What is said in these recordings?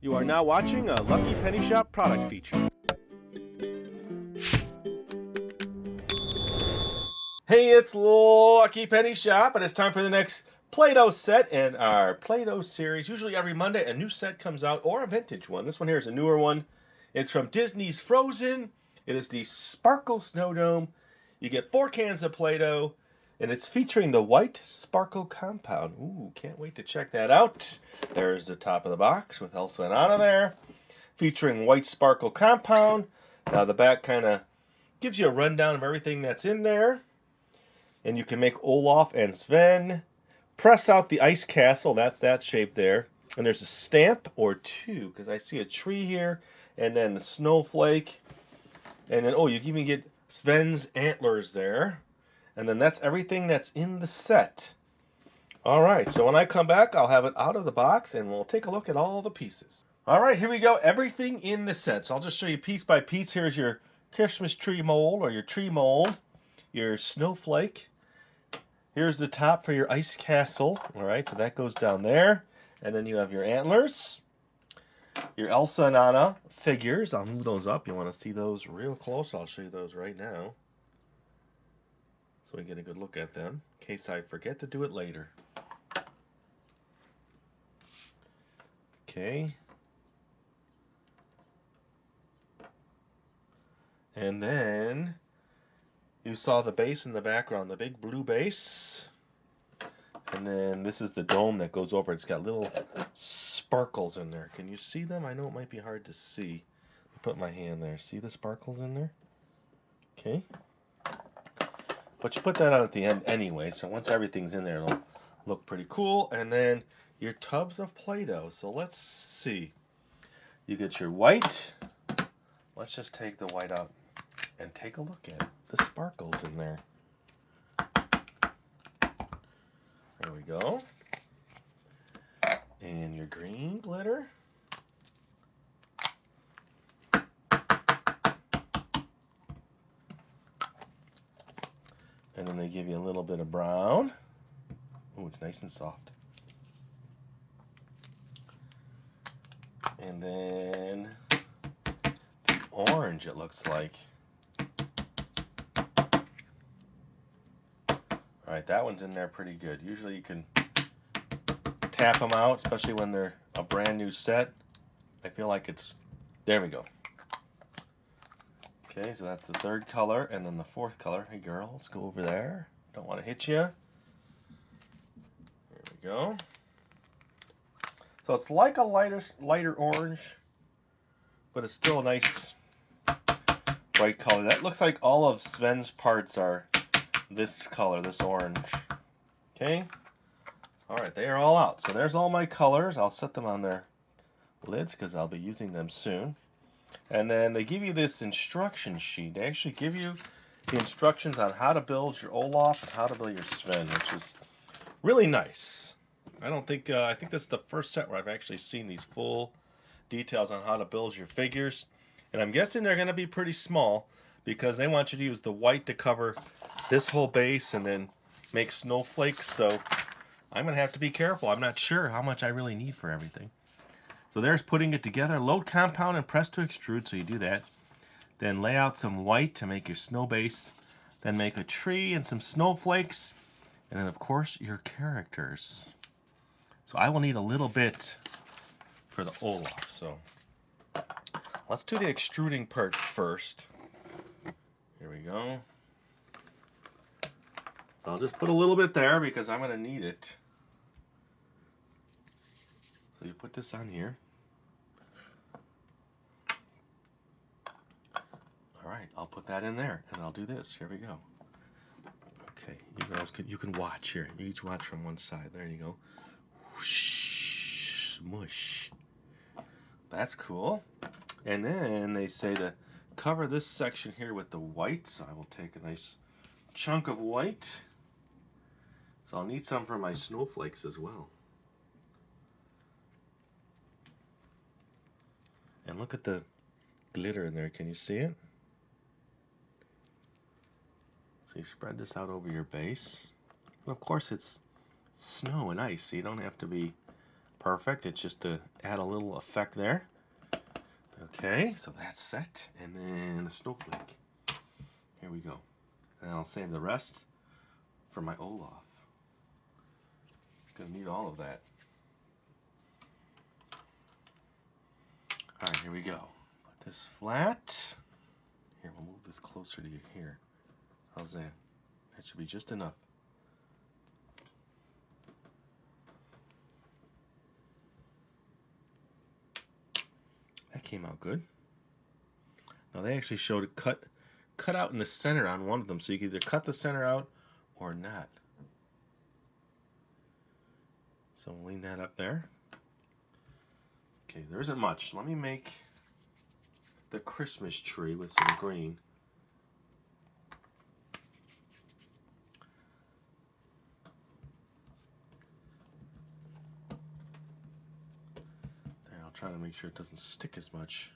You are now watching a Lucky Penny Shop product feature. Hey, it's Lucky Penny Shop, and it's time for the next Play-Doh set in our Play-Doh series. Usually every Monday a new set comes out, or a vintage one. This one here is a newer one. It's from Disney's Frozen. It is the Sparkle Snow Dome. You get 4 cans of Play-Doh, and it's featuring the white sparkle compound. Ooh, can't wait to check that out. There's the top of the box with Elsa and Anna there, featuring white sparkle compound. Now the back kind of gives you a rundown of everything that's in there. And you can make Olaf and Sven. Press out the ice castle, that's that shape there. And there's a stamp or two, because I see a tree here, and then a snowflake. And then, oh, you can even get Sven's antlers there. And then that's everything that's in the set. All right, so when I come back, I'll have it out of the box, and we'll take a look at all the pieces. All right, here we go. Everything in the set. So I'll just show you piece by piece. Here's your Christmas tree mold, or your tree mold, your snowflake. Here's the top for your ice castle. All right, so that goes down there. And then you have your antlers, your Elsa and Anna figures. I'll move those up. You want to see those real close? I'll show you those right now, so we get a good look at them, in case I forget to do it later. Okay. And then you saw the base in the background, the big blue base. And then this is the dome that goes over. It's got little sparkles in there. Can you see them? I know it might be hard to see. Put my hand there. See the sparkles in there? Okay. But you put that on at the end anyway, so once everything's in there, it'll look pretty cool. And then your tubs of Play-Doh. So let's see. You get your white. Let's just take the white out and take a look at it. The sparkles in there. There we go. And your green glitter. And then they give you a little bit of brown. Oh, it's nice and soft. And then the orange, it looks like. All right, that one's in there pretty good. Usually you can tap them out, especially when they're a brand new set. I feel like it's, there we go. Okay, so that's the third color, and then the fourth color. Hey girls, go over there. Don't want to hit you. There we go. So it's like a lighter orange, but it's still a nice bright color. That looks like all of Sven's parts are this color, this orange. Okay. All right, they are all out. So there's all my colors. I'll set them on their lids because I'll be using them soon. And then they give you this instruction sheet. They actually give you the instructions on how to build your Olaf and how to build your Sven, which is really nice. I think this is the first set where I've actually seen these full details on how to build your figures. And I'm guessing they're going to be pretty small because they want you to use the white to cover this whole base and then make snowflakes. So I'm going to have to be careful. I'm not sure how much I really need for everything. So there's putting it together. Load compound and press to extrude, so you do that. Then lay out some white to make your snow base. Then make a tree and some snowflakes. And then, of course, your characters. So I will need a little bit for the Olaf. So let's do the extruding part first. Here we go. So I'll just put a little bit there because I'm going to need it. So you put this on here. All right, I'll put that in there, and I'll do this. Here we go. Okay, you can watch here. You each watch from one side. There you go. Whoosh, smush. That's cool. And then they say to cover this section here with the white. So I will take a nice chunk of white. So I'll need some for my snowflakes as well. And look at the glitter in there. Can you see it? So you spread this out over your base. And of course it's snow and ice, so you don't have to be perfect. It's just to add a little effect there. Okay, so that's set. And then a snowflake. Here we go. And I'll save the rest for my Olaf. Gonna need all of that. Alright, here we go. Put this flat. Here, we'll move this closer to you here. How's that? That should be just enough. That came out good. Now they actually showed it cut out in the center on one of them, so you can either cut the center out or not. So we'll lean that up there. Okay, there isn't much. Let me make the Christmas tree with some green. There, I'll try to make sure it doesn't stick as much.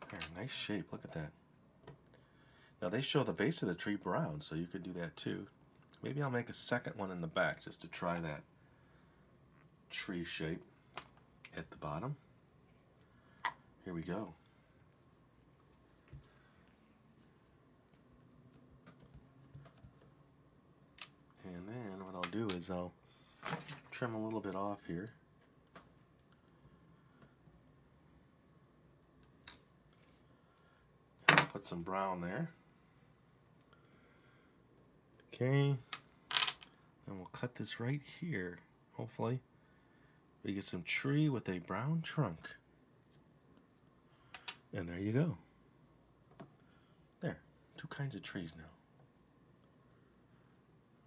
There, nice shape. Look at that. Now they show the base of the tree brown, so you could do that too. Maybe I'll make a second one in the back just to try that tree shape at the bottom. Here we go. And then what I'll do is I'll trim a little bit off here. And put some brown there. Okay, and we'll cut this right here, hopefully. We get some tree with a brown trunk. And there you go. There, two kinds of trees now.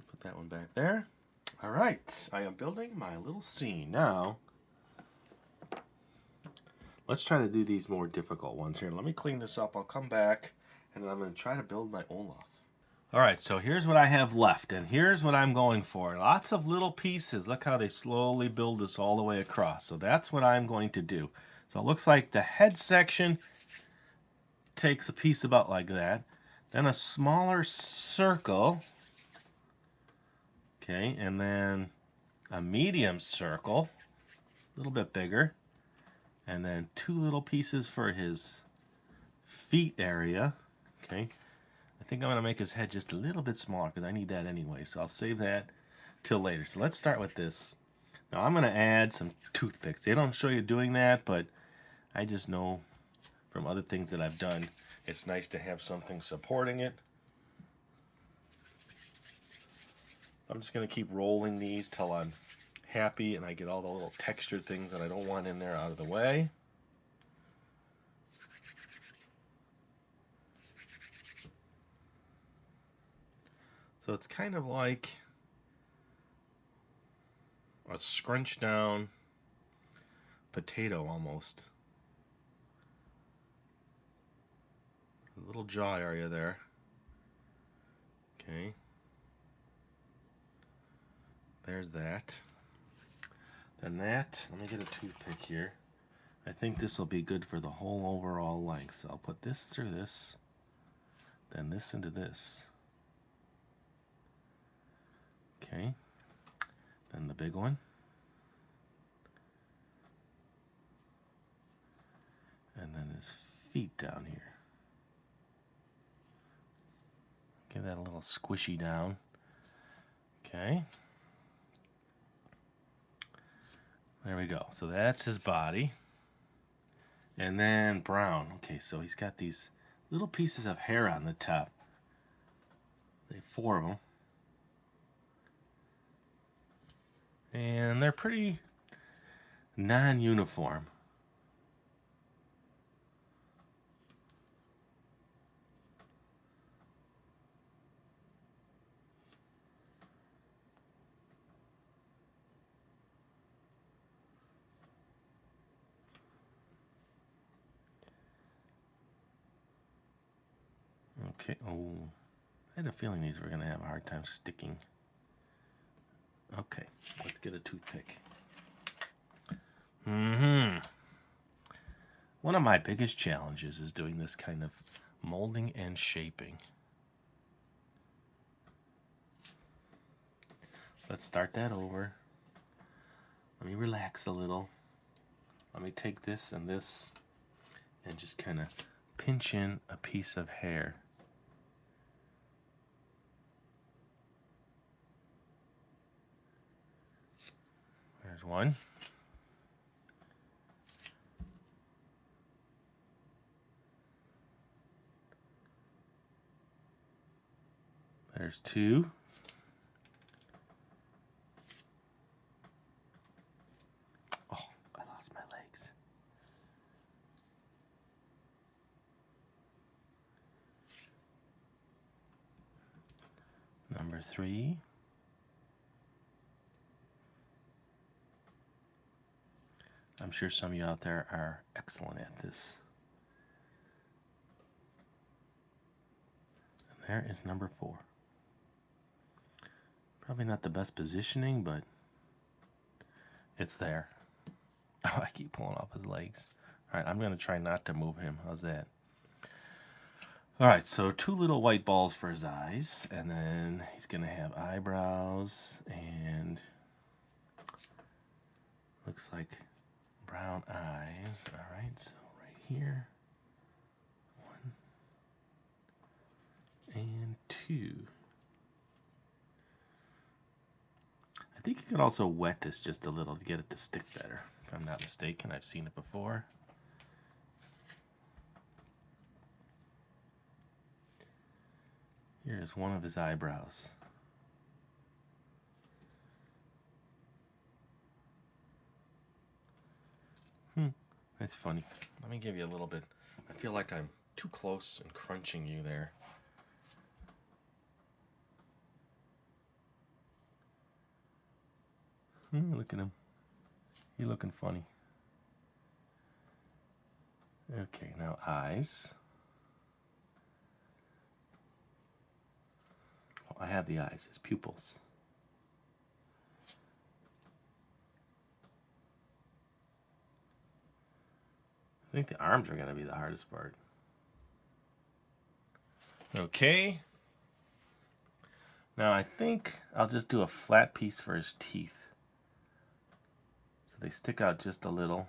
Put that one back there. All right, I am building my little scene. Now, let's try to do these more difficult ones here. Let me clean this up. I'll come back, and then I'm going to try to build my Olaf. Alright, so here's what I have left, and here's what I'm going for. Lots of little pieces. Look how they slowly build this all the way across. So that's what I'm going to do. So it looks like the head section takes a piece about like that. Then a smaller circle. Okay, and then a medium circle. A little bit bigger. And then two little pieces for his feet area. Okay. I think I'm going to make his head just a little bit smaller because I need that anyway, so I'll save that till later. So let's start with this. Now I'm going to add some toothpicks. They don't show you doing that, but I just know from other things that I've done, it's nice to have something supporting it. I'm just going to keep rolling these till I'm happy and I get all the little textured things that I don't want in there out of the way. So it's kind of like a scrunched down potato almost. A little jaw area there. Okay. There's that. Then that, let me get a toothpick here. I think this will be good for the whole overall length. So I'll put this through this, then this into this. Okay, then the big one, and then his feet down here. Give that a little squishy down. Okay, there we go. So that's his body, and then brown. Okay, so he's got these little pieces of hair on the top. They have 4 of them. And they're pretty non-uniform. Okay, oh, I had a feeling these were going to have a hard time sticking. Okay, let's get a toothpick. One of my biggest challenges is doing this kind of molding and shaping. Let's start that over. Let me relax a little. Let me take this and this and just kind of pinch in a piece of hair. There's one. There's two. Oh, I lost my legs. Number three. I'm sure some of you out there are excellent at this. And there is number four. Probably not the best positioning, but it's there. Oh, I keep pulling off his legs. All right, I'm going to try not to move him. How's that? All right, so two little white balls for his eyes, and then he's going to have eyebrows, and looks like brown eyes. All right, so right here, 1 and 2. I think you could also wet this just a little to get it to stick better. If I'm not mistaken, I've seen it before. Here's one of his eyebrows. That's funny. Let me give you a little bit. I feel like I'm too close and crunching you there. Look at him. He's looking funny. Okay, now eyes. Well, I have the eyes, his pupils. I think the arms are going to be the hardest part. Okay. Now I think I'll just do a flat piece for his teeth. So they stick out just a little.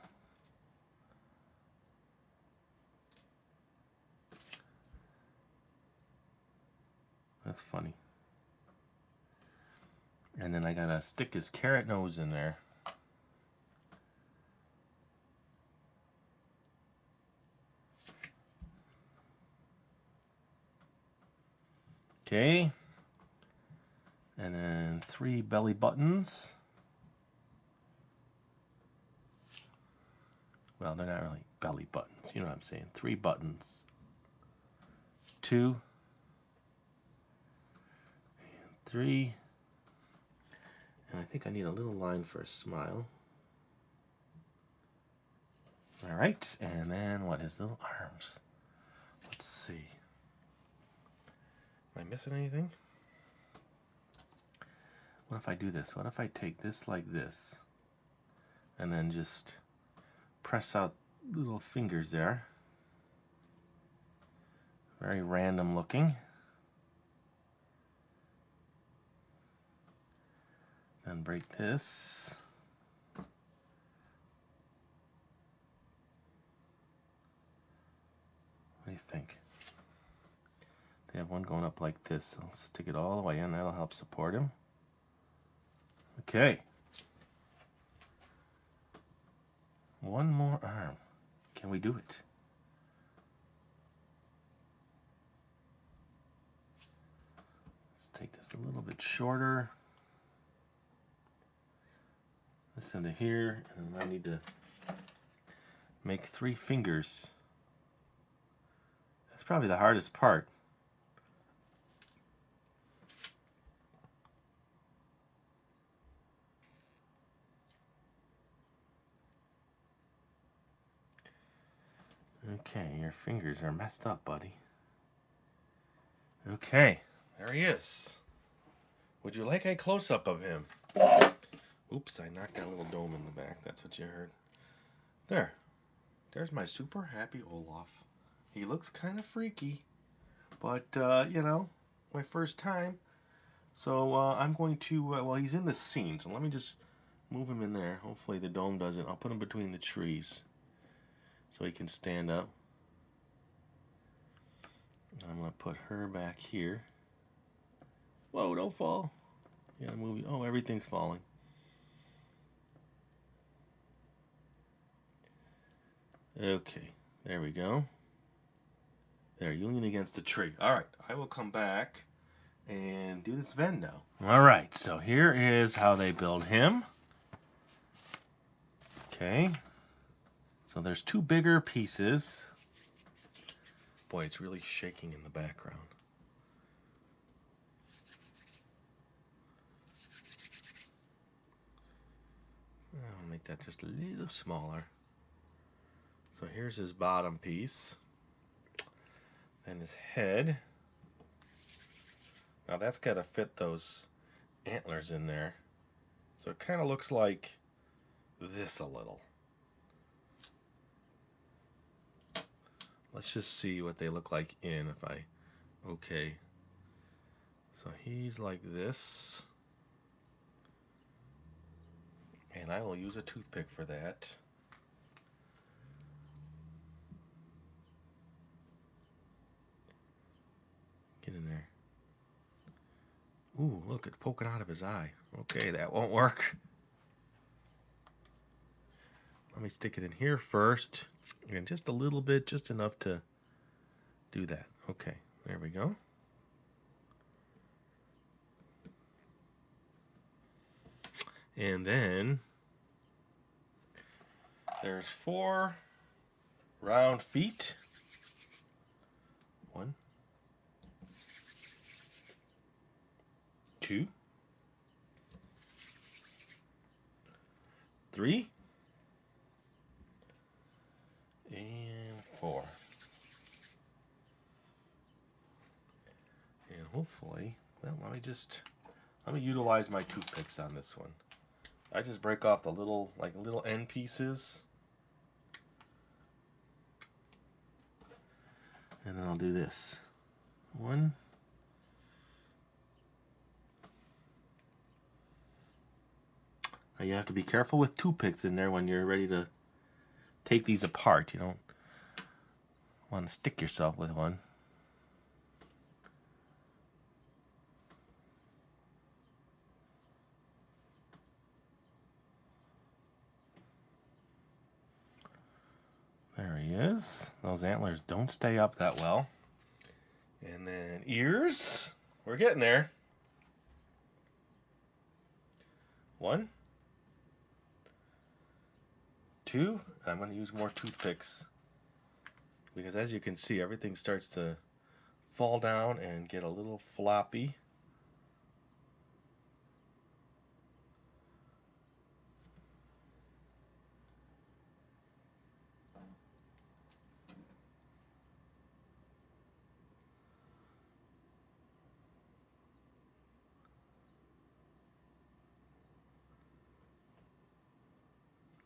That's funny. And then I gotta stick his carrot nose in there. Okay. And then 3 belly buttons. Well, they're not really belly buttons. You know what I'm saying. 3 buttons. 2. And 3. And I think I need a little line for a smile. All right. And then what? His little arms. Let's see. Am I missing anything? What if I do this? What if I take this like this and then just press out little fingers there? Very random looking. Then break this. What do you think? They have one going up like this. So I'll stick it all the way in. That'll help support him. Okay. One more arm. Can we do it? Let's take this a little bit shorter. This into here, and I need to make 3 fingers. That's probably the hardest part. Okay, your fingers are messed up, buddy. Okay, there he is. Would you like a close-up of him? Oops, I knocked that little dome in the back. That's what you heard. There. There's my super happy Olaf. He looks kind of freaky. But, you know, my first time. So I'm going to, well, he's in the scene, so let me just move him in there. Hopefully the dome doesn't. I'll put him between the trees so he can stand up. I'm going to put her back here. Whoa, don't fall. Yeah, movie. Oh, everything's falling. Okay, there we go. There, you lean against the tree. All right, I will come back and do this Sven now. All right, so here is how they build him. Okay, so there's two bigger pieces. Boy, it's really shaking in the background. I'll make that just a little smaller. So here's his bottom piece. And his head. Now that's got to fit those antlers in there. So it kind of looks like this a little. Let's just see what they look like in if I... Okay. So he's like this. And I will use a toothpick for that. Get in there. Ooh, look, it's poking out of his eye. Okay, that won't work. Let me stick it in here first. And just a little bit, just enough to do that. Okay, there we go. And then there's 4 round feet. 1, 2, 3, and 4. And hopefully, well, let me utilize my toothpicks on this one. I just break off the little end pieces. And then I'll do this. 1. Now you have to be careful with toothpicks in there when you're ready to take these apart. You don't want to stick yourself with one. There he is. Those antlers don't stay up that well. And then ears. We're getting there. 1, 2. I'm going to use more toothpicks. Because as you can see, everything starts to fall down and get a little floppy.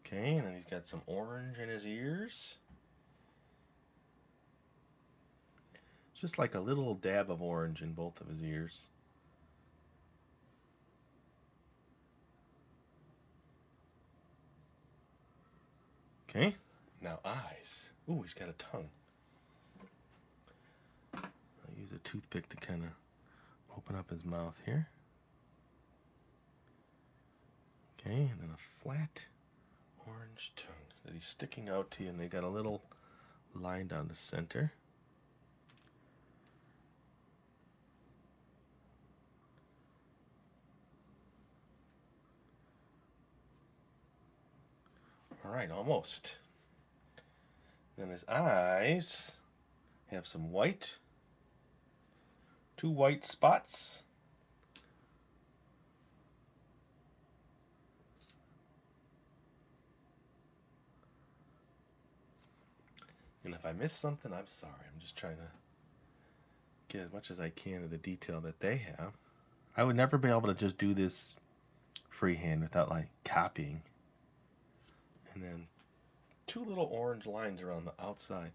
Okay, and then he's got some orange in his ears. Just like a little dab of orange in both of his ears. Okay, now eyes. Ooh, he's got a tongue. I'll use a toothpick to kind of open up his mouth here. Okay, and then a flat orange tongue that he's sticking out to you, and they got a little line down the center. All right, almost. Then his eyes have some white, 2 white spots. And if I miss something, I'm sorry. I'm just trying to get as much as I can of the detail that they have. I would never be able to just do this freehand without like copying. And then 2 little orange lines around the outside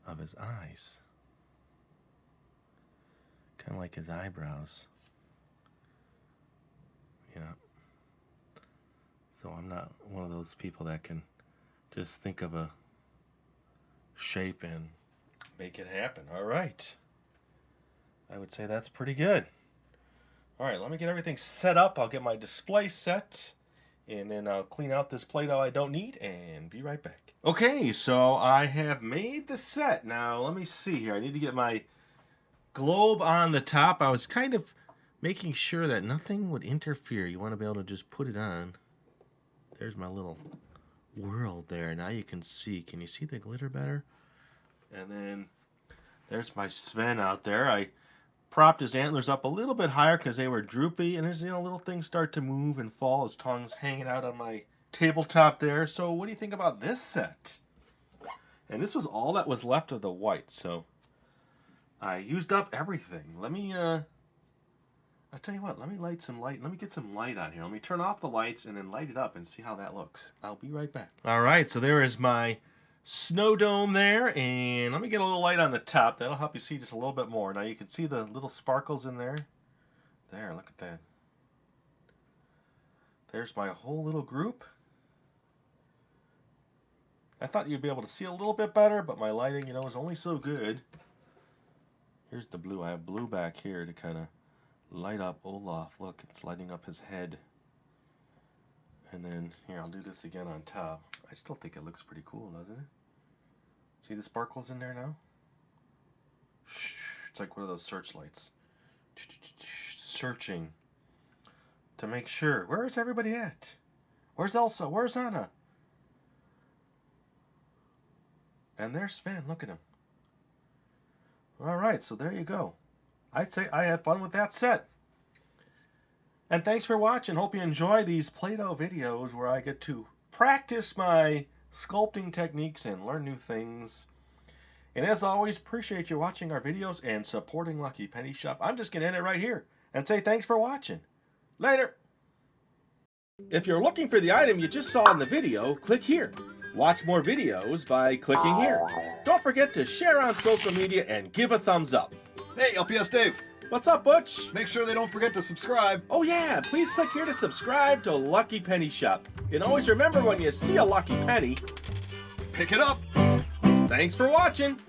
of his eyes. Kind of like his eyebrows. Yeah. So I'm not one of those people that can just think of a shape and make it happen. All right. I would say that's pretty good. All right, let me get everything set up. I'll get my display set, and then I'll clean out this Play-Doh I don't need, and be right back. Okay, so I have made the set. Now, let me see here. I need to get my globe on the top. I was kind of making sure that nothing would interfere. You want to be able to just put it on. There's my little world there. Now you can see. Can you see the glitter better? And then there's my Sven out there. I propped his antlers up a little bit higher because they were droopy, and as little things start to move and fall, his tongue's hanging out on my tabletop there. So what do you think about this set? And this was all that was left of the white, so I used up everything. Let me I'll tell you what, let me light some light. Let me get some light on here. Let me turn off the lights and then light it up and see how that looks. I'll be right back. All right, so there is my snow dome there, and let me get a little light on the top. That'll help you see just a little bit more. Now you can see the little sparkles in there. There, look at that. There's my whole little group. I thought you'd be able to see a little bit better, but my lighting, is only so good. Here's the blue. I have blue back here to kind of light up Olaf. Look, it's lighting up his head. And then, here, I'll do this again on top. I still think it looks pretty cool, doesn't it? See the sparkles in there now? It's like one of those searchlights. Searching to make sure. Where is everybody at? Where's Elsa? Where's Anna? And there's Sven. Look at him. All right, so there you go. I'd say I had fun with that set. And thanks for watching. Hope you enjoy these Play-Doh videos where I get to practice my sculpting techniques and learn new things. And as always, appreciate you watching our videos and supporting Lucky Penny Shop. I'm just going to end it right here and say thanks for watching. Later. If you're looking for the item you just saw in the video, click here. Watch more videos by clicking here. Don't forget to share on social media and give a thumbs up. Hey, LPS-Dave. What's up, Butch? Make sure they don't forget to subscribe. Oh yeah, please click here to subscribe to Lucky Penny Shop. And always remember, when you see a lucky penny, pick it up. Thanks for watching.